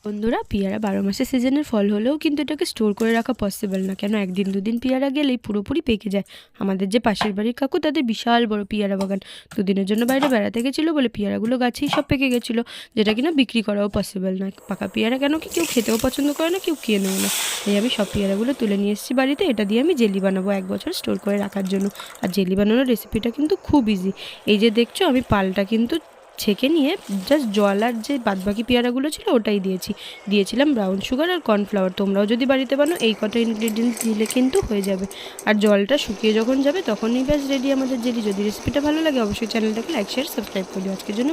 বন্ধুরা, পেয়ারা 12 মাসের সিজনের ফল হলেও কিন্তু এটাকে স্টোর করে রাখা পসিবল না। কেন, একদিন দুদিন পেয়ারা গেলেই পুরোপুরি পেকে যায়। আমাদের যে পাশের বাড়ির কাকু, তাদের বিশাল বড় পেয়ারা বাগান। দুদিনের জন্য বাইরে বেড়াতে গেছিলো বলে পেয়ারাগুলো গাছেই সব পেকে গেছিলো, যেটা কিনা বিক্রি করাও পসিবল নয়। পাকা পেয়ারা কেন কি কেউ খেতেও পছন্দ করে না, কেউ কেনেও না। তাই আমি সব পেয়ারাগুলো তুলে নিয়ে এসেছি বাড়িতে। এটা দিয়ে আমি জেলি বানাবো 1 বছর স্টোর করে রাখার জন্য। আর জেলি বানানোর রেসিপিটা কিন্তু খুব ইজি। এই যে দেখছো, আমি পালটা কিন্তু ছেঁকে নিয়ে জাস্ট জল আর যে বাদবাকি পেয়ারাগুলো ছিল ওটাই দিয়েছিলাম ব্রাউন সুগার আর কর্নফ্লাওয়ার। তোমরাও যদি বাড়িতে বানো এই কটা ইনগ্রিডিয়েন্টস দিলে কিন্তু হয়ে যাবে। আর জলটা শুকিয়ে যখন যাবে তখনই ব্যাস রেডি আমাদের জেলি। যদি রেসিপিটা ভালো লাগে অবশ্যই চ্যানেলটাকে লাইক শেয়ার সাবস্ক্রাইব করে দিও। আজকের জন্য